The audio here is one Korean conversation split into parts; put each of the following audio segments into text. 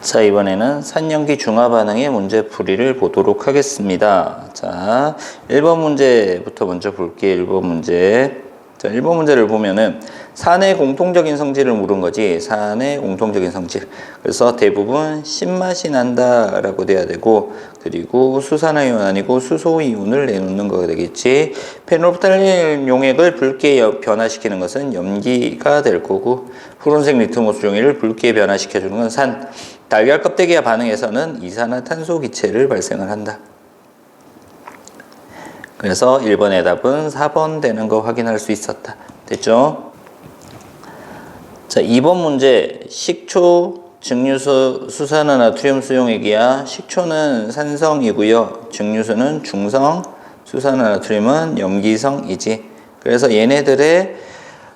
자, 이번에는 산염기 중화 반응의 문제풀이를 보도록 하겠습니다. 자, 1번 문제부터 먼저 볼게요. 1번 문제. 자, 1번 문제를 보면은 산의 공통적인 성질을 물은 거지. 산의 공통적인 성질. 그래서 대부분 신맛이 난다라고 돼야 되고, 그리고 수산화이온 아니고 수소이온을 내놓는 거가 되겠지. 페놀프탈린 용액을 붉게 변화시키는 것은 염기가 될 거고, 푸른색 리트머스 용액을 붉게 변화시켜주는 건 산. 달걀 껍데기와 반응에서는 이산화탄소 기체를 발생을 한다. 그래서 1번의 답은 4번 되는 거 확인할 수 있었다. 됐죠? 자, 2번 문제. 식초, 증류수, 수산화 나트륨 수용액이야. 식초는 산성이고요. 증류수는 중성, 수산화 나트륨은 염기성이지. 그래서 얘네들의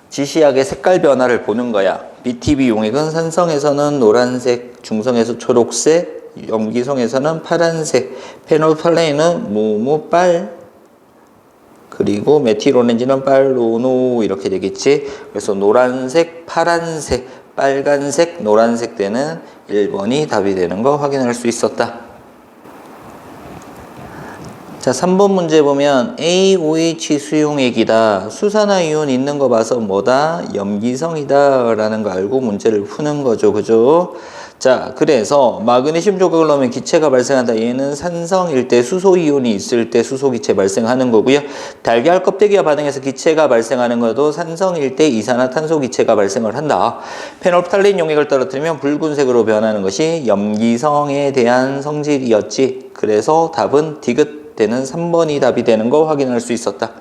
지시약의 색깔 변화를 보는 거야. BTB 용액은 산성에서는 노란색, 중성에서 초록색, 염기성에서는 파란색, 페놀팔레인은 무무빨, 그리고 메틸오렌지는 빨로노 이렇게 되겠지. 그래서 노란색, 파란색, 빨간색, 노란색 되는 1번이 답이 되는 거 확인할 수 있었다. 자, 3번 문제 보면 AOH 수용액이다. 수산화이온 있는 거 봐서 뭐다? 염기성이다 라는 거 알고 문제를 푸는 거죠. 그죠? 자, 그래서 마그네슘 조각을 넣으면 기체가 발생한다. 얘는 산성일 때 수소이온이 있을 때 수소기체 발생하는 거고요. 달걀 껍데기와 반응해서 기체가 발생하는 것도 산성일 때 이산화탄소 기체가 발생을 한다. 페놀프탈린 용액을 떨어뜨리면 붉은색으로 변하는 것이 염기성에 대한 성질이었지. 그래서 답은 디귿 되는 3번이 답이 되는 거 확인할 수 있었다.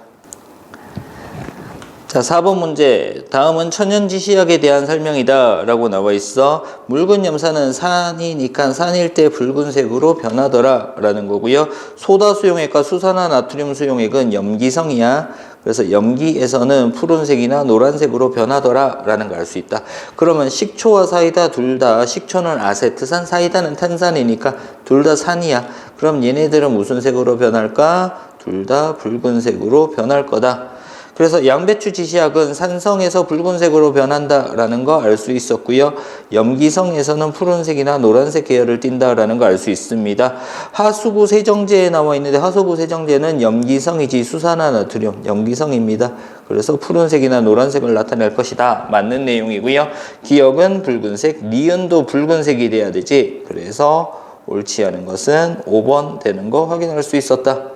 자, 4번 문제. 다음은 천연지시약에 대한 설명이다 라고 나와 있어. 묽은 염산은 산이니까 산일 때 붉은색으로 변하더라 라는 거고요. 소다 수용액과 수산화 나트륨 수용액은 염기성이야. 그래서 염기에서는 푸른색이나 노란색으로 변하더라 라는 걸 알 수 있다. 그러면 식초와 사이다 둘 다, 식초는 아세트산, 사이다는 탄산이니까 둘 다 산이야. 그럼 얘네들은 무슨 색으로 변할까? 둘 다 붉은색으로 변할 거다. 그래서 양배추 지시약은 산성에서 붉은색으로 변한다라는 거 알 수 있었고요. 염기성에서는 푸른색이나 노란색 계열을 띈다라는 거 알 수 있습니다. 하수구 세정제에 나와 있는데 하수구 세정제는 염기성이지 수산화 나트륨 염기성입니다. 그래서 푸른색이나 노란색을 나타낼 것이다. 맞는 내용이고요. 기억은 붉은색, 니은도 붉은색이 돼야 되지. 그래서 옳지 않은 것은 5번 되는 거 확인할 수 있었다.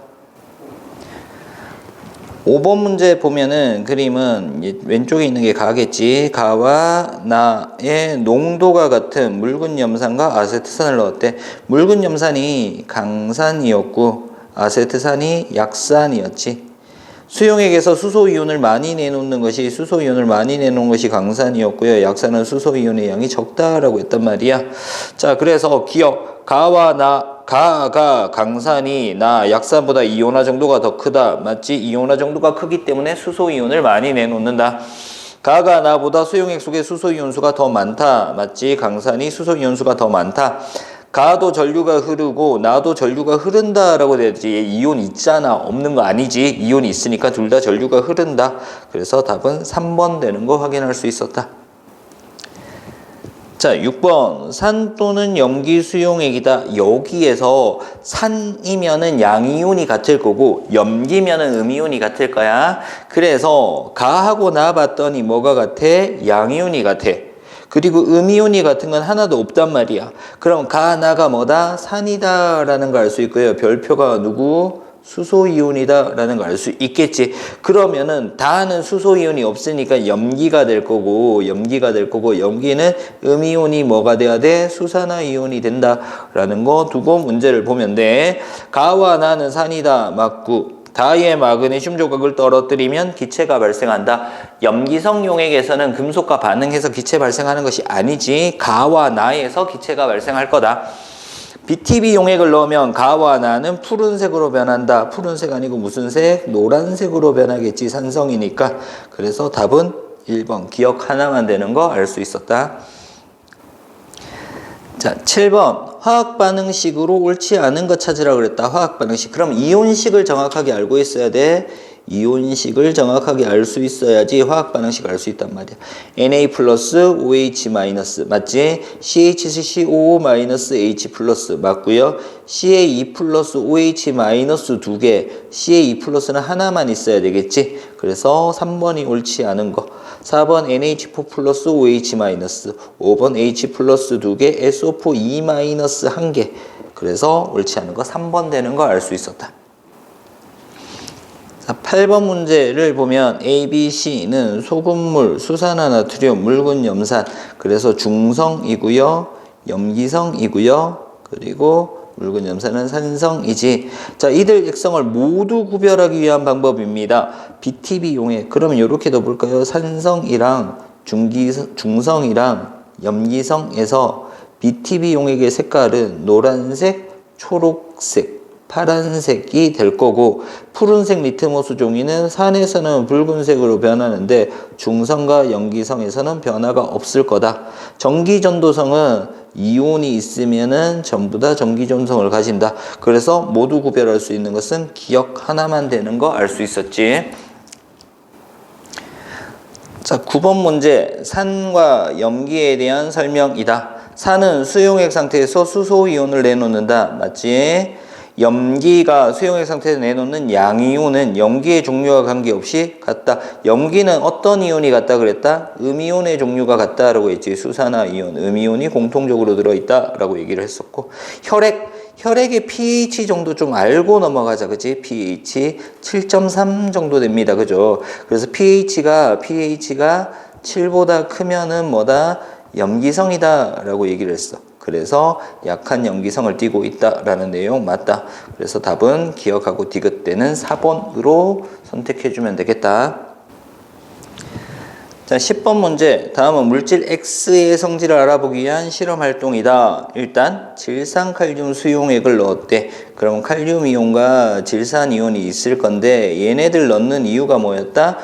5번 문제 보면은 그림은 왼쪽에 있는 게 가겠지. 가와 나의 농도가 같은 묽은 염산과 아세트산을 넣었대. 묽은 염산이 강산이었고 아세트산이 약산이었지. 수용액에서 수소이온을 많이 내놓는 것이 강산이었고요. 약산은 수소이온의 양이 적다라고 했단 말이야. 자, 그래서 기억 가와 가가 강산이 약산보다 이온화 정도가 더 크다. 맞지? 이온화 정도가 크기 때문에 수소이온을 많이 내놓는다. 가가 나보다 수용액 속에 수소이온 수가 더 많다. 맞지? 강산이 수소이온 수가 더 많다. 가도 전류가 흐르고 나도 전류가 흐른다라고 돼야지. 이온 있잖아. 없는 거 아니지. 이온이 있으니까 둘 다 전류가 흐른다. 그래서 답은 3번 되는 거 확인할 수 있었다. 자, 6번. 산 또는 염기 수용액이다. 여기에서 산이면은 양이온이 같을 거고 염기면은 음이온이 같을 거야. 그래서 가하고 나 봤더니 뭐가 같아? 양이온이 같아. 그리고 음이온이 같은 건 하나도 없단 말이야. 그럼 가, 나가 뭐다? 산이다 라는 걸 알 수 있고요. 별표가 누구? 수소이온이다 라는 걸 알 수 있겠지. 그러면은 다는 수소이온이 없으니까 염기가 될 거고 염기는 음이온이 뭐가 돼야 돼? 수산화이온이 된다 라는 거 두고 문제를 보면 돼. 가와 나는 산이다. 맞고 다의 마그네슘 조각을 떨어뜨리면 기체가 발생한다. 염기성 용액에서는 금속과 반응해서 기체 발생하는 것이 아니지. 가와 나에서 기체가 발생할 거다. BTB 용액을 넣으면 가와 나는 푸른색으로 변한다. 푸른색 아니고 무슨 색? 노란색으로 변하겠지. 산성이니까. 그래서 답은 1번. 기억 하나만 되는 거 알 수 있었다. 자, 7번. 화학 반응식으로 옳지 않은 것 찾으라고 그랬다. 화학 반응식. 그럼 이온식을 정확하게 알고 있어야 돼. 이온식을 정확하게 알 수 있어야지 화학 반응식 알 수 있단 말이야. Na 플러스 OH 마이너스 맞지? CH3CO 마이너스 H 플러스 맞고요. CA2 플러스 OH 마이너스 2개, CA2 플러스는 하나만 있어야 되겠지? 그래서 3번이 옳지 않은 거. 4번 NH4 플러스 OH 마이너스, 5번 H 플러스 2개, SO4 E 마이너스 1개. 그래서 옳지 않은 거 3번 되는 거 알 수 있었다. 자, 8번 문제를 보면 A, B, C는 소금물, 수산화나트륨, 묽은 염산, 그래서 중성이고요, 염기성이고요, 그리고 묽은 염산은 산성이지. 자, 이들 액성을 모두 구별하기 위한 방법입니다. BTB 용해. 그러면 이렇게도 볼까요? 산성이랑 중성이랑 염기성에서 BTB 용액의 색깔은 노란색, 초록색, 파란색이 될 거고, 푸른색 리트머스 종이는 산에서는 붉은색으로 변하는데 중성과 염기성에서는 변화가 없을 거다. 전기전도성은 이온이 있으면은 전부 다 전기전도성을 가진다. 그래서 모두 구별할 수 있는 것은 기억 하나만 되는 거 알 수 있었지. 자, 9번 문제. 산과 염기에 대한 설명이다. 산은 수용액 상태에서 수소이온을 내놓는다. 맞지? 염기가 수용액 상태에서 내놓는 양이온은 염기의 종류와 관계없이 같다. 염기는 어떤 이온이 같다 그랬다? 음이온의 종류가 같다라고 했지. 수산화이온, 음이온이 공통적으로 들어있다라고 얘기를 했었고, 혈액의 pH 정도 좀 알고 넘어가자. 그치? pH 7.3 정도 됩니다. 그죠? 그래서 pH가 7보다 크면은 뭐다? 염기성이다 라고 얘기를 했어. 그래서 약한 염기성을 띠고 있다라는 내용 맞다. 그래서 답은 기억하고 디귿대는 4번으로 선택해주면 되겠다. 자, 10번 문제. 다음은 물질 X의 성질을 알아보기 위한 실험 활동이다. 일단 질산칼륨 수용액을 넣었대. 그럼 칼륨 이온과 질산 이온이 있을 건데 얘네들 넣는 이유가 뭐였다?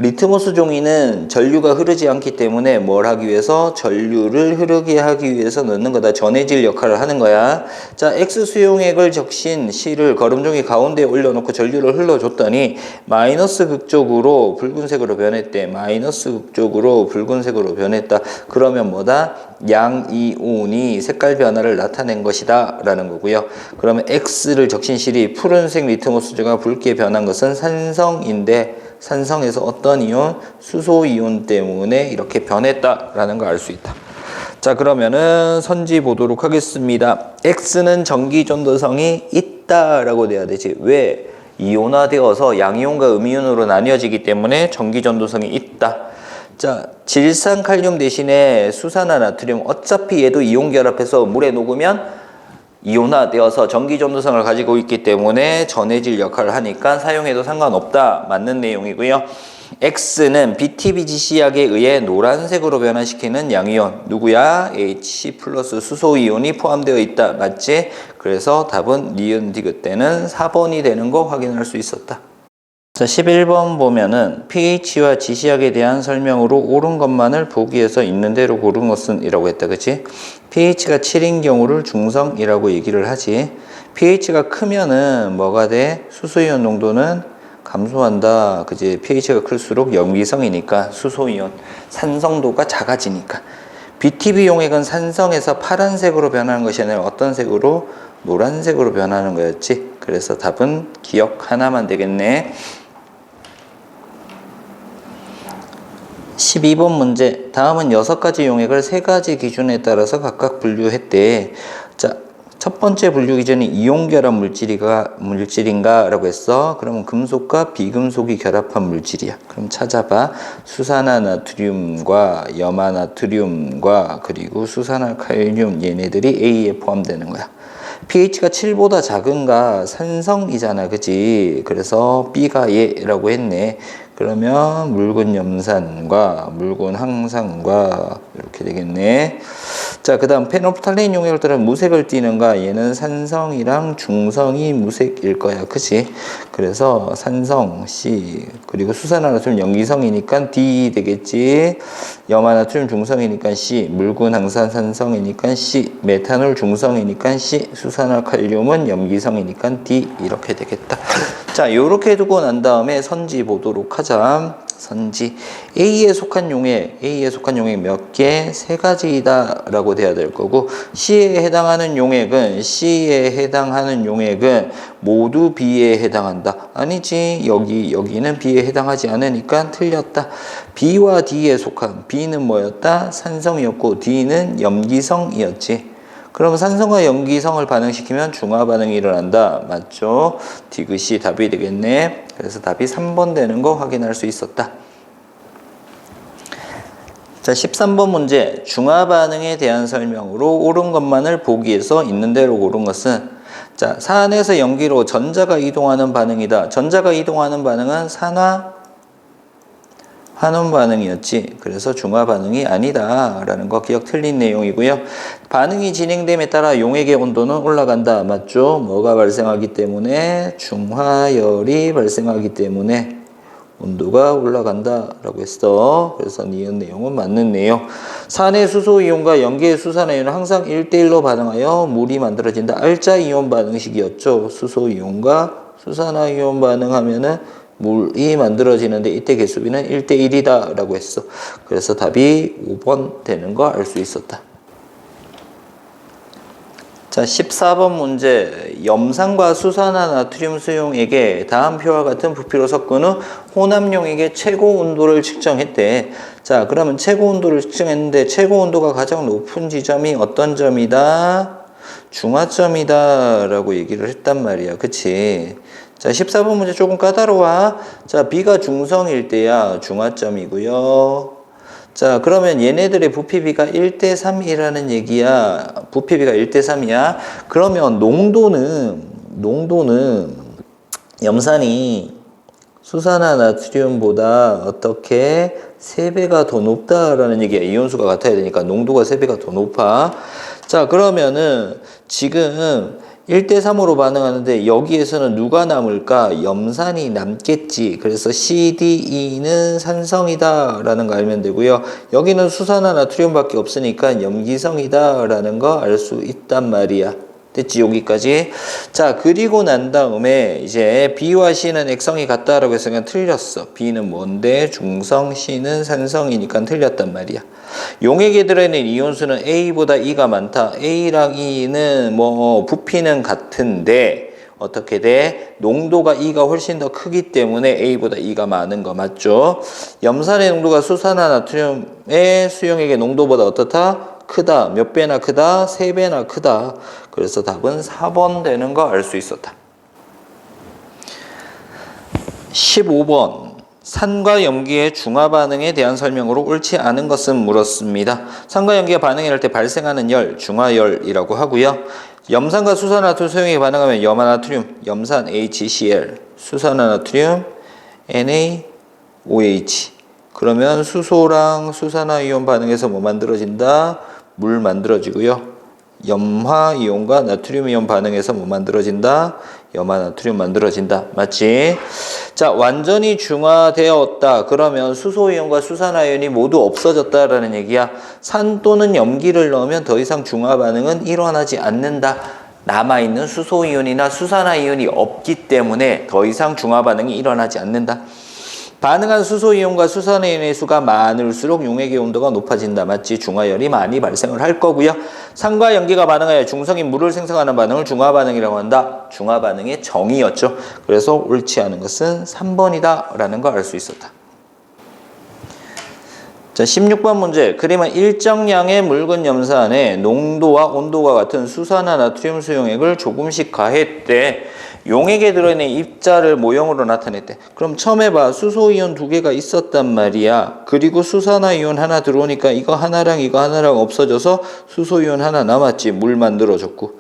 리트머스 종이는 전류가 흐르지 않기 때문에 뭘 하기 위해서? 전류를 흐르게 하기 위해서 넣는 거다. 전해질 역할을 하는 거야. 자, X 수용액을 적신 C를 거름종이 가운데에 올려놓고 전류를 흘러줬더니 마이너스 극쪽으로 붉은색으로 변했대. 마이너스 극쪽으로 붉은색으로 변했다. 그러면 뭐다? 양이온이 색깔 변화를 나타낸 것이다 라는 거고요. 그러면 X를 적신 실이 푸른색 리트머스가 붉게 변한 것은 산성인데 산성에서 어떤 이온? 수소이온 때문에 이렇게 변했다라는 걸 알 수 있다. 자, 그러면은 선지 보도록 하겠습니다. X는 전기전도성이 있다라고 돼야 되지. 왜? 이온화되어서 양이온과 음이온으로 나뉘어지기 때문에 전기전도성이 있다. 자, 질산칼륨 대신에 수산화나트륨, 어차피 얘도 이온 결합해서 물에 녹으면 이온화되어서 전기전도성을 가지고 있기 때문에 전해질 역할을 하니까 사용해도 상관없다. 맞는 내용이고요. X는 BTBGC약에 의해 노란색으로 변화시키는 양이온. 누구야? H 플러스 수소이온이 포함되어 있다. 맞지? 그래서 답은 니은 디귿 때는 4번이 되는 거 확인할 수 있었다. 자, 11번 보면은 pH와 지시약에 대한 설명으로 옳은 것만을 보기에서 있는 대로 고른 것은 이라고 했다. 그치? pH가 7인 경우를 중성이라고 얘기를 하지. pH가 크면은 뭐가 돼? 수소이온 농도는 감소한다. 그지? pH가 클수록 염기성이니까 수소이온, 산성도가 작아지니까. BTB 용액은 산성에서 파란색으로 변하는 것이 아니라 어떤 색으로? 노란색으로 변하는 거였지. 그래서 답은 기억 하나만 되겠네. 12번 문제. 다음은 6가지 용액을 3가지 기준에 따라서 각각 분류했대. 자, 첫 번째 분류 기준이 이온 결합 물질인가 라고 했어. 그러면 금속과 비금속이 결합한 물질이야. 그럼 찾아봐. 수산화나트륨과 염화나트륨과 그리고 수산화칼륨 얘네들이 A에 포함되는 거야. pH가 7보다 작은가? 산성이잖아. 그치? 그래서 B가 얘라고 했네. 그러면 묽은 염산과 묽은 항산과 이렇게 되겠네. 자, 자, 그 다음 페놀프탈레인 용액을 따라 무색을 띠는가? 얘는 산성이랑 중성이 무색일 거야. 그치? 그래서 산성 C, 그리고 수산화나트륨 염기성이니까 D 되겠지. 염화나트륨 중성이니까 C, 묽은 항산산성이니까 C, 메탄올 중성이니까 C, 수산화칼륨은 염기성이니까 D 이렇게 되겠다. 자, 요렇게 두고 난 다음에 선지 보도록 하자. 선지 A에 속한 용액 몇 개? 세 가지이다 라고 돼야 될 거고, C에 해당하는 용액은 모두 B에 해당한다. 아니지, 여기는 B에 해당하지 않으니까 틀렸다. B와 D에 속한, B는 뭐였다? 산성이었고 D는 염기성이었지. 그럼 산성과 염기성을 반응시키면 중화 반응이 일어난다. 맞죠? 디귿이 답이 되겠네. 그래서 답이 3번 되는 거 확인할 수 있었다. 자, 13번 문제. 중화 반응에 대한 설명으로 옳은 것만을 보기 위해서 있는 대로 고른 것은, 자, 산에서 염기로 전자가 이동하는 반응이다. 전자가 이동하는 반응은 환원 반응이었지. 그래서 중화 반응이 아니다 라는 거 기억 틀린 내용이고요. 반응이 진행됨에 따라 용액의 온도는 올라간다. 맞죠? 뭐가 발생하기 때문에? 중화열이 발생하기 때문에 온도가 올라간다 라고 했어. 그래서 니은 내용은 맞는 내용. 산의 수소이온과 염기의 수산화이온은 항상 1대1로 반응하여 물이 만들어진다. 알짜 이온 반응식이었죠. 수소이온과 수산화이온 반응하면은 물이 만들어지는데 이때 개수비는 1대1이다 라고 했어. 그래서 답이 5번 되는 거 알 수 있었다. 자, 14번 문제. 염산과 수산화 나트륨 수용액에 다음 표와 같은 부피로 섞은 후 혼합용액의 최고 온도를 측정했대. 자, 그러면 최고 온도를 측정했는데 최고 온도가 가장 높은 지점이 어떤 점이다? 중화점이다 라고 얘기를 했단 말이야. 그치? 자, 14번 문제 조금 까다로워. 자, B가 중성일 때야 중화점이고요. 자, 그러면 얘네들의 부피비가 1대3이라는 얘기야. 부피비가 1대3이야. 그러면 농도는 염산이 수산화 나트륨보다 어떻게 3배가 더 높다라는 얘기야. 이온수가 같아야 되니까 농도가 3배가 더 높아. 자, 그러면은 지금 1대3으로 반응하는데 여기에서는 누가 남을까? 염산이 남겠지. 그래서 CDE는 산성이다 라는 거 알면 되고요. 여기는 수산화 나트륨밖에 없으니까 염기성이다 라는 거 알 수 있단 말이야. 됐지? 여기까지. 자, 그리고 난 다음에 이제 B와 C는 액성이 같다라고 해서 그냥 틀렸어. B는 뭔데? 중성, C는 산성이니까 틀렸단 말이야. 용액에 들어있는 이온수는 A보다 E가 많다. A랑 E는 뭐 부피는 같은데 어떻게 돼? 농도가 E가 훨씬 더 크기 때문에 A보다 E가 많은 거 맞죠? 염산의 농도가 수산화 나트륨의 수용액의 농도보다 어떻다? 크다. 몇 배나 크다? 3배나 크다. 그래서 답은 4번 되는 거 알 수 있었다. 15번. 산과 염기의 중화 반응에 대한 설명으로 옳지 않은 것은 물었습니다. 산과 염기가 반응할 때 발생하는 열, 중화열이라고 하고요. 염산과 수산화나트륨 수용액이 반응하면 염화나트륨, 염산 HCl, 수산화나트륨 NaOH. 그러면 수소랑 수산화이온 반응해서 뭐 만들어진다? 물 만들어지고요. 염화이온과 나트륨이온 반응해서 뭐 만들어진다? 염화나트륨 만들어진다. 맞지? 자, 완전히 중화되었다. 그러면 수소이온과 수산화이온이 모두 없어졌다라는 얘기야. 산 또는 염기를 넣으면 더 이상 중화 반응은 일어나지 않는다. 남아있는 수소이온이나 수산화이온이 없기 때문에 더 이상 중화 반응이 일어나지 않는다. 반응한 수소이온과 수산화이온의 수가 많을수록 용액의 온도가 높아진다. 맞지? 중화열이 많이 발생을 할 거고요. 산과 염기가 반응하여 중성인 물을 생성하는 반응을 중화반응이라고 한다. 중화반응의 정의였죠. 그래서 옳지 않은 것은 3번이다 라는 걸 알 수 있었다. 자, 16번 문제. 그림은 일정량의 묽은 염산에 농도와 온도가 같은 수산화 나트륨 수용액을 조금씩 가했대. 용액에 들어있는 입자를 모형으로 나타냈대. 그럼 처음 해봐. 수소이온 2개가 있었단 말이야. 그리고 수산화이온 하나 들어오니까 이거 하나랑 이거 하나랑 없어져서 수소이온 하나 남았지. 물 만들어졌고.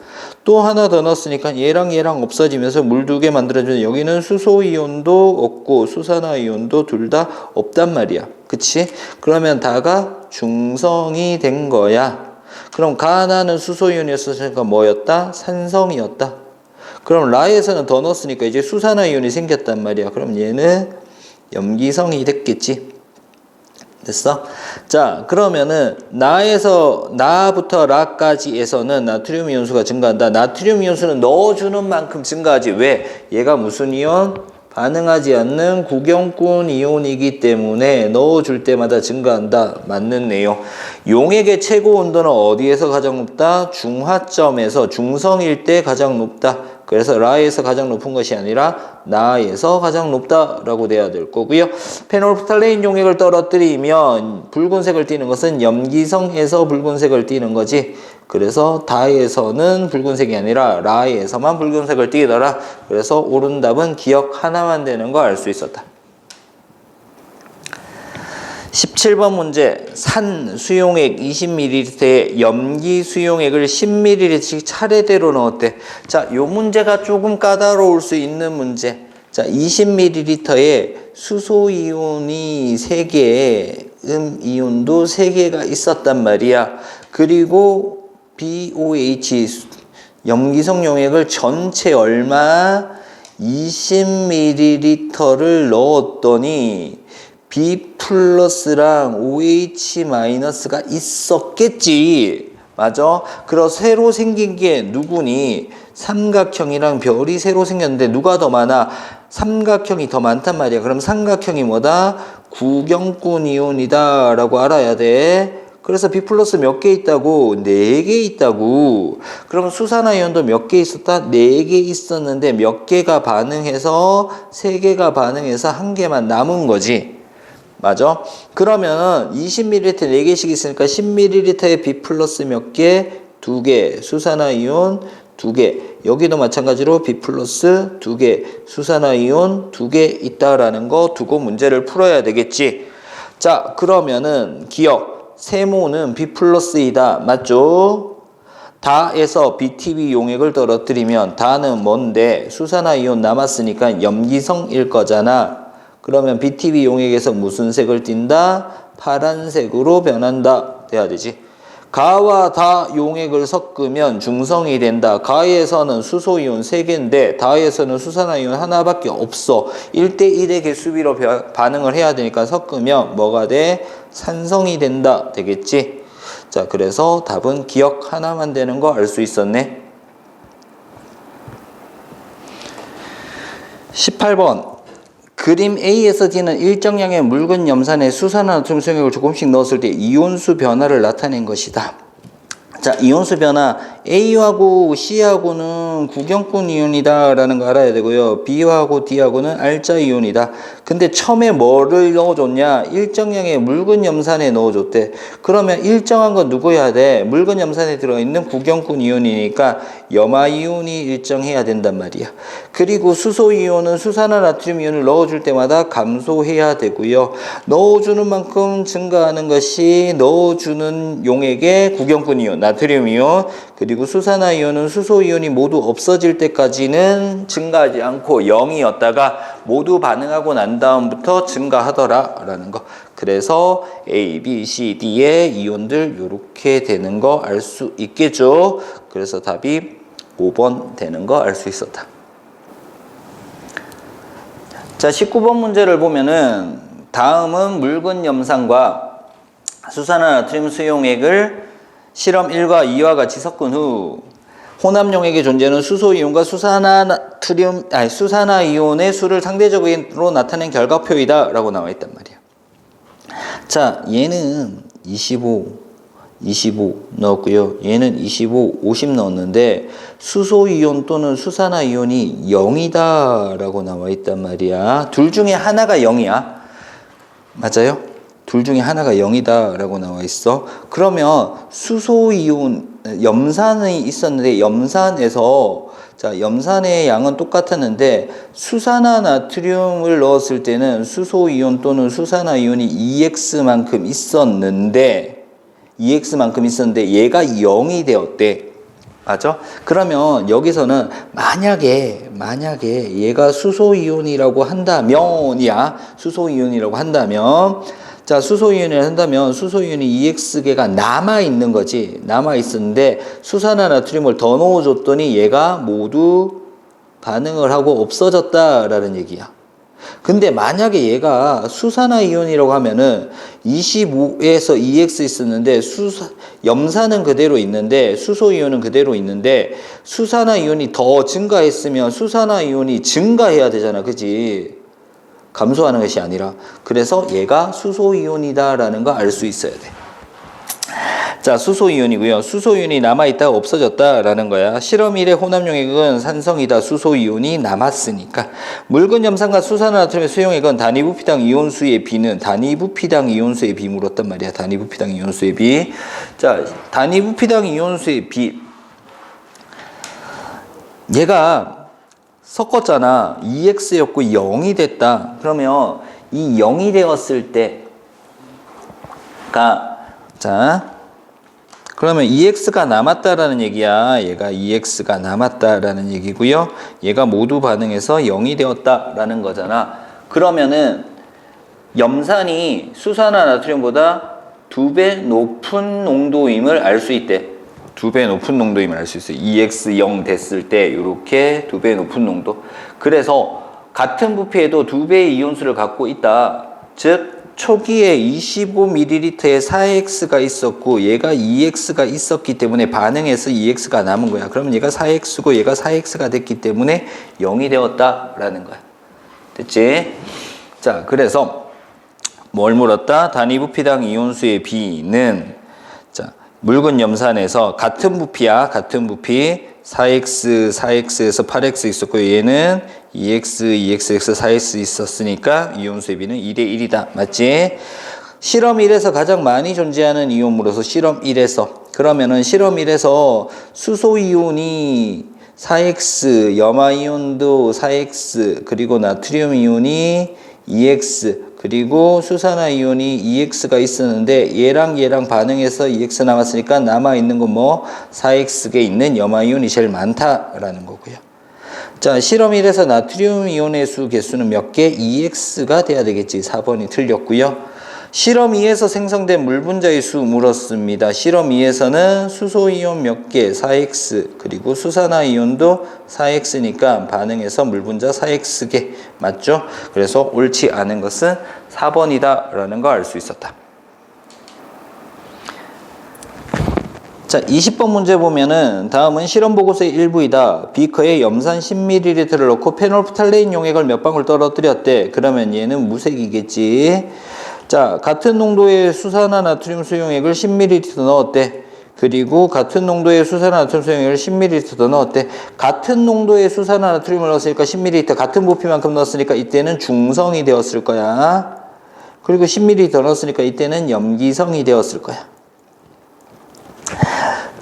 또 하나 더 넣었으니까 얘랑 없어지면서 물 2개 만들어지면 여기는 수소이온도 없고 수산화이온도 둘 다 없단 말이야. 그치? 그러면 다가 중성이 된 거야. 그럼 가나는 수소이온이었으니까 뭐였다? 산성이었다. 그럼 라에서는 더 넣었으니까 이제 수산화이온이 생겼단 말이야. 그럼 얘는 염기성이 됐겠지. 됐어? 자, 그러면은 나부터 라까지에서는 나트륨 이온수가 증가한다. 나트륨 이온수는 넣어주는 만큼 증가하지. 왜? 얘가 무슨 이온? 반응하지 않는 구경꾼 이온이기 때문에 넣어줄 때마다 증가한다. 맞는 내용. 용액의 최고 온도는 어디에서 가장 높다? 중하점에서 중성일 때 가장 높다. 그래서 라에서 가장 높은 것이 아니라 나에서 가장 높다라고 돼야 될 거고요. 페놀프탈레인 용액을 떨어뜨리면 붉은색을 띠는 것은 염기성에서 붉은색을 띠는 거지. 그래서 다에서는 붉은색이 아니라 라에서만 붉은색을 띠더라. 그래서 옳은 답은 기억 하나만 되는 거 알 수 있었다. 17번 문제. 산 수용액 20ml에 염기 수용액을 10ml씩 차례대로 넣었대. 자, 요 문제가 조금 까다로울 수 있는 문제. 자, 20ml에 수소이온이 3개, 음이온도 3개가 있었단 말이야. 그리고 BOH 염기성 용액을 전체 얼마? 20ml를 넣었더니 B 플러스랑 OH 마이너스가 있었겠지. 맞아? 그래서 새로 생긴 게 누구니? 삼각형이랑 별이 새로 생겼는데 누가 더 많아? 삼각형이 더 많단 말이야. 그럼 삼각형이 뭐다? 구경꾼 이온이다 라고 알아야 돼. 그래서 B 플러스 몇 개 있다고? 4개 있다고. 그럼 수산화이온도 몇 개 있었다? 4개 있었는데 몇 개가 반응해서 3개가 반응해서 1개만 남은 거지. 맞아? 그러면 20ml 4개씩 있으니까 10ml에 B 플러스 몇 개? 2개. 수산화이온 2개. 여기도 마찬가지로 B 플러스 2개. 수산화이온 2개 있다라는 거 두고 문제를 풀어야 되겠지. 자, 그러면은 기억. 세모는 B 플러스이다. 맞죠? 다에서 BTB 용액을 떨어뜨리면 다는 뭔데? 수산화이온 남았으니까 염기성일 거잖아. 그러면 BTB 용액에서 무슨 색을 띈다? 파란색으로 변한다. 돼야 되지. 가와 다 용액을 섞으면 중성이 된다. 가에서는 수소이온 3개인데 다에서는 수산화이온 하나밖에 없어. 1대1의 개수비로 반응을 해야 되니까 섞으면 뭐가 돼? 산성이 된다. 되겠지? 자, 그래서 답은 기억 하나만 되는 거 알 수 있었네. 18번. 그림 A에서 D는 일정량의 묽은 염산에 수산화나트륨 수용액을 조금씩 넣었을 때 이온수 변화를 나타낸 것이다. 자, 이온수 변화 A하고 C하고는 구경꾼 이온이다 라는 거 알아야 되고요. B하고 D하고는 알짜 이온이다. 근데 처음에 뭐를 넣어줬냐? 일정량의 묽은 염산에 넣어줬대. 그러면 일정한 건 누구여야 돼? 묽은 염산에 들어있는 구경꾼 이온이니까 염화 이온이 일정해야 된단 말이야. 그리고 수소 이온은 수산화나트륨 이온을 넣어줄 때마다 감소해야 되고요. 넣어주는 만큼 증가하는 것이 넣어주는 용액의 구경꾼 이온, 나트륨 이온, 그리고 수산화이온은 수소이온이 모두 없어질 때까지는 증가하지 않고 0이었다가 모두 반응하고 난 다음부터 증가하더라 라는 거. 그래서 A, B, C, D의 이온들 이렇게 되는 거 알 수 있겠죠. 그래서 답이 5번 되는 거 알 수 있었다. 자, 19번 문제를 보면은 다음은 묽은 염산과 수산화나트륨 수용액을 실험 1과 2와 같이 섞은 후 혼합용액의 존재는 수소이온과 수산화이온의 수를 상대적으로 나타낸 결과표이다 라고 나와 있단 말이야. 자, 얘는 25 넣었고요. 얘는 25, 50 넣었는데 수소이온 또는 수산화이온이 0이다 라고 나와 있단 말이야. 둘 중에 하나가 0이야. 맞아요? 둘 중에 하나가 0이다 라고 나와 있어. 그러면 수소이온, 염산이 있었는데 염산의 양은 똑같았는데 수산화나트륨을 넣었을 때는 수소이온 또는 수산화이온이 2x만큼 있었는데 얘가 0이 되었대. 맞죠? 그러면 여기서는 만약에 얘가 수소이온이라고 한다면 자, 수소이온이라 한다면 수소이온이 EX계가 남아있는 거지. 남아있었는데 수산화 나트륨을 더 넣어줬더니 얘가 모두 반응을 하고 없어졌다라는 얘기야. 근데 만약에 얘가 수산화 이온이라고 하면은 25에서 EX 있었는데 염산은 그대로 있는데 수소 이온은 그대로 있는데 수산화 이온이 더 증가했으면 수산화 이온이 증가해야 되잖아. 그지? 감소하는 것이 아니라. 그래서 얘가 수소 이온이다라는 거 알 수 있어야 돼. 자, 수소이온이고요. 수소이온이 남아있다가 없어졌다라는 거야. 실험 1의 혼합용액은 산성이다. 수소이온이 남았으니까. 묽은 염산과 수산화 나트륨의 수용액은 단위부피당 이온수의 비는 단위부피당 이온수의 비 물었단 말이야. 단위부피당 이온수의 비. 자, 단위부피당 이온수의 비. 얘가 섞었잖아. EX였고 0이 됐다. 그러면 이 0이 되었을 때가 자 그러면 EX가 남았다라는 얘기야. 얘가 EX가 남았다라는 얘기고요. 얘가 모두 반응해서 0이 되었다라는 거잖아. 그러면은 염산이 수산화 나트륨보다 2배 높은 농도임을 알 수 있대. 2배 높은 농도임을 알 수 있어요. EX 0 됐을 때 이렇게 2배 높은 농도. 그래서 같은 부피에도 2배의 이온수를 갖고 있다. 즉 초기에 25ml에 4X가 있었고 얘가 2X가 있었기 때문에 반응해서 2X가 남은 거야. 그러면 얘가 4X고 얘가 4X가 됐기 때문에 0이 되었다라는 거야. 됐지? 자, 그래서 뭘 물었다? 단위부피당 이온수의 B는 자, 묽은 염산에서 같은 부피야. 같은 부피 4X, 4X에서 8X 있었고 얘는 2X, 2X에서 4X 있었으니까 이온수의 B는 2대 1이다. 맞지? 실험 1에서 가장 많이 존재하는 이온으로서 실험 1에서 그러면은 실험 1에서 수소이온이 4X, 염화이온도 4X, 그리고 나트륨 이온이 2X, 그리고 수산화 이온이 EX가 있었는데 얘랑 반응해서 EX 남았으니까 남아있는 건 뭐 4X에 있는 염화 이온이 제일 많다라는 거고요. 자, 실험 1에서 나트륨 이온의 수 개수는 몇 개? EX가 돼야 되겠지. 4번이 틀렸고요. 실험 2에서 생성된 물 분자의 수 물었습니다. 실험 2에서는 수소이온 몇 개? 4X, 그리고 수산화 이온도 4X니까 반응해서 물 분자 4X개 맞죠? 그래서 옳지 않은 것은 4번이다 라는 거 알 수 있었다. 자, 20번 문제 보면은 다음은 실험 보고서의 일부이다. 비커에 염산 10ml를 넣고 페놀프탈레인 용액을 몇 방울 떨어뜨렸대. 그러면 얘는 무색이겠지. 자, 같은 농도의 수산화 나트륨 수용액을 10ml 넣었대. 그리고 같은 농도의 수산화 나트륨 수용액을 10ml 더 넣었대. 같은 농도의 수산화 나트륨을 넣었으니까 10ml, 같은 부피만큼 넣었으니까 이때는 중성이 되었을 거야. 그리고 10ml 더 넣었으니까 이때는 염기성이 되었을 거야.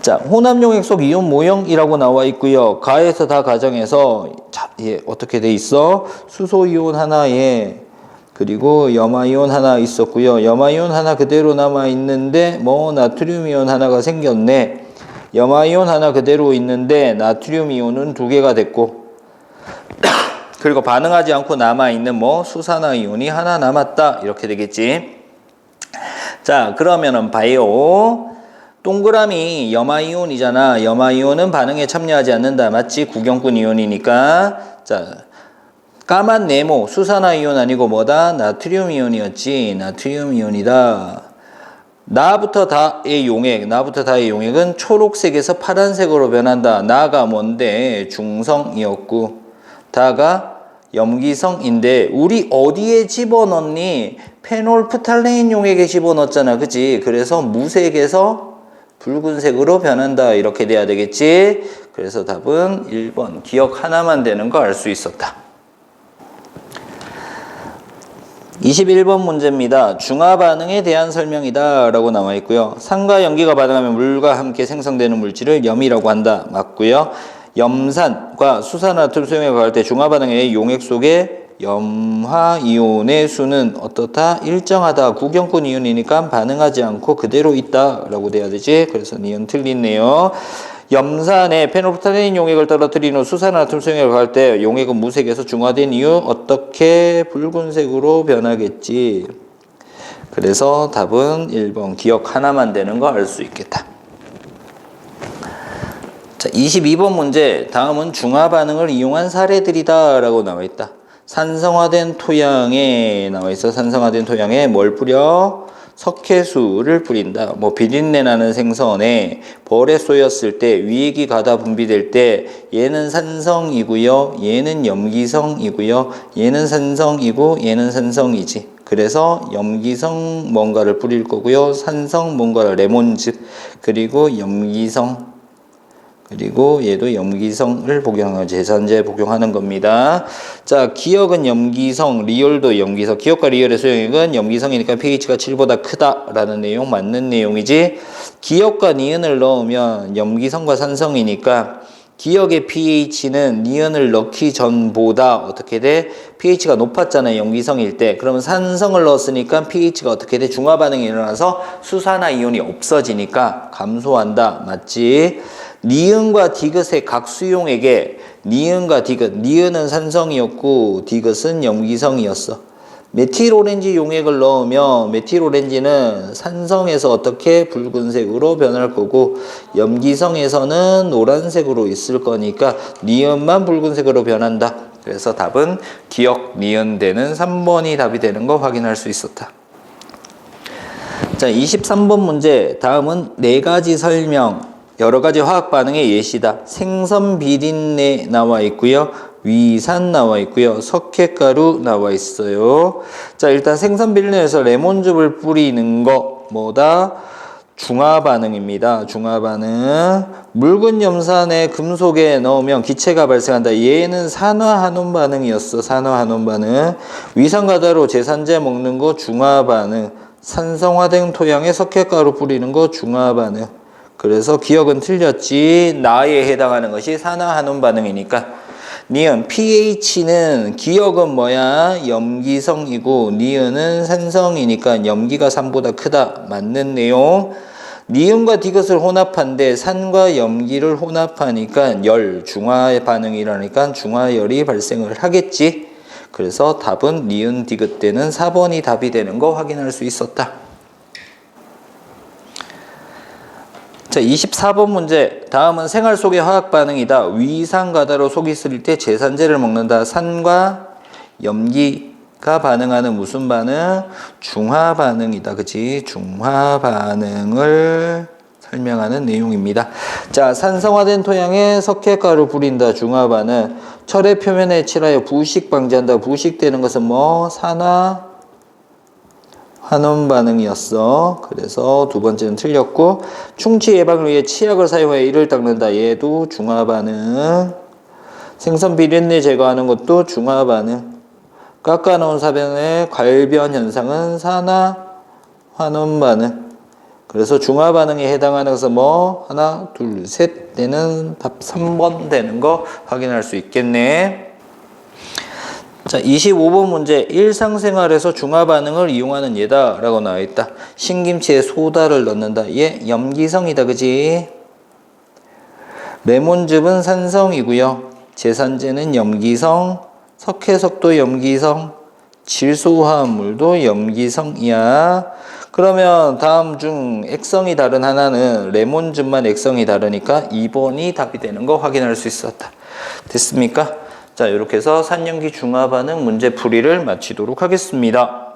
자, 혼합용액 속 이온 모형이라고 나와 있고요. 가에서 다 가정해서 자, 예, 어떻게 돼 있어? 수소이온 하나에 그리고 염화이온 하나 있었고요. 염화이온 하나 그대로 남아있는데 뭐 나트륨이온 하나가 생겼네. 염화이온 하나 그대로 있는데 나트륨이온은 2개가 됐고 그리고 반응하지 않고 남아있는 뭐 수산화이온이 하나 남았다. 이렇게 되겠지. 자, 그러면은 봐요. 동그라미 염화이온이잖아. 염화이온은 반응에 참여하지 않는다. 맞지? 구경꾼 이온이니까. 자, 까만 네모, 수산화이온 아니고 뭐다? 나트륨이온이었지. 나트륨이온이다. 나부터 다의 용액은 초록색에서 파란색으로 변한다. 나가 뭔데? 중성이었고 다가 염기성인데 우리 어디에 집어넣니? 페놀프탈레인 용액에 집어넣었잖아. 그치? 그래서 무색에서 붉은색으로 변한다. 이렇게 돼야 되겠지? 그래서 답은 1번. 기억 하나만 되는 거 알 수 있었다. 21번 문제입니다. 중화반응에 대한 설명이다 라고 나와 있고요. 산과 염기가 반응하면 물과 함께 생성되는 물질을 염이라고 한다. 맞고요. 염산과 수산화나트륨 수용액을 가할 때 중화반응의 용액 속에 염화이온의 수는 어떻다? 일정하다. 구경꾼 이온이니까 반응하지 않고 그대로 있다 라고 돼야 되지. 그래서 니은 틀리네요. 염산에 페놀프탈레인 용액을 떨어뜨린 후 수산화나트륨 수용액을 가할 때 용액은 무색에서 중화된 이후 어떻게 붉은색으로 변하겠지. 그래서 답은 1번 기억 하나만 되는 거 알 수 있겠다. 자, 22번 문제. 다음은 중화 반응을 이용한 사례들이다 라고 나와 있다. 산성화된 토양에 나와 있어. 산성화된 토양에 뭘 뿌려? 석회수를 뿌린다. 뭐 비린내 나는 생선에 벌에 쏘였을 때 위액이 가다 분비될 때 얘는 산성이고요. 얘는 염기성이고요. 얘는 산성이고 얘는 산성이지. 그래서 염기성 뭔가를 뿌릴 거고요. 산성 뭔가를 레몬즙 그리고 염기성 그리고 얘도 염기성을 복용하는 제산제 복용하는 겁니다. 자, 기억은 염기성, 리얼도 염기성. 기억과 리얼의 소용액은 염기성이니까 pH가 7보다 크다라는 내용 맞는 내용이지. 기억과 니은을 넣으면 염기성과 산성이니까 기억의 pH는 니은을 넣기 전보다 어떻게 돼? pH가 높았잖아요. 염기성일 때. 그러면 산성을 넣었으니까 pH가 어떻게 돼? 중화 반응이 일어나서 수산화 이온이 없어지니까 감소한다. 맞지? 니은과 디귿의 각 수용액에 니은과 디귿, 니은은 산성이었고 디귿은 염기성이었어. 메틸오렌지 용액을 넣으면 메틸오렌지는 산성에서 어떻게 붉은색으로 변할 거고 염기성에서는 노란색으로 있을 거니까 니은만 붉은색으로 변한다. 그래서 답은 기억 니은 되는 3번이 답이 되는 거 확인할 수 있었다. 자, 23번 문제. 다음은 4가지 설명. 여러 가지 화학 반응의 예시다. 생선 비린내 나와 있고요. 위산 나와 있고요. 석회가루 나와 있어요. 자, 일단 생선 비린내에서 레몬즙을 뿌리는 거 뭐다? 중화 반응입니다. 중화 반응. 묽은 염산에 금속에 넣으면 기체가 발생한다. 얘는 산화한온 반응이었어. 산화한온 반응. 위산가다로 제산제 먹는 거 중화 반응. 산성화된 토양에 석회가루 뿌리는 거 중화 반응. 그래서 기억은 틀렸지. 나에 해당하는 것이 산화한온 반응이니까. 니은 pH는 기억은 뭐야? 염기성이고 니은은 산성이니까 염기가 산보다 크다. 맞는 내용. 니은과 디귿을 혼합한데 산과 염기를 혼합하니까 열, 중화 반응이 일어나니까 중화열이 발생을 하겠지. 그래서 답은 니은 디귿 때는 4번이 답이 되는 거 확인할 수 있었다. 자, 24번 문제. 다음은 생활 속의 화학 반응이다. 위산가다로 속이 쓰릴 때 제산제를 먹는다. 산과 염기가 반응하는 무슨 반응? 중화 반응이다. 그치? 중화 반응을 설명하는 내용입니다. 자, 산성화된 토양에 석회가루 뿌린다. 중화 반응. 철의 표면에 칠하여 부식 방지한다. 부식되는 것은 뭐? 산화 한온 반응이었어. 그래서 두 번째는 틀렸고, 충치 예방을 위해 치약을 사용하여 이를 닦는다. 얘도 중화 반응. 생선 비린내 제거하는 것도 중화 반응. 깎아놓은 사변의 괄변 현상은 산화 환원 반응. 그래서 중화 반응에 해당하는 것은 뭐? 하나, 둘, 셋 되는 답 3번 되는 거 확인할 수 있겠네. 자, 25번 문제. 일상생활에서 중화 반응을 이용하는 예다 라고 나와 있다. 신김치에 소다를 넣는다. 얘 염기성이다. 그지? 레몬즙은 산성이고요. 제산제는 염기성, 석회석도 염기성, 질소화합물도 염기성이야. 그러면 다음 중 액성이 다른 하나는 레몬즙만 액성이 다르니까 2번이 답이 되는 거 확인할 수 있었다. 됐습니까? 자, 이렇게 해서 산염기 중화 반응 문제 풀이를 마치도록 하겠습니다.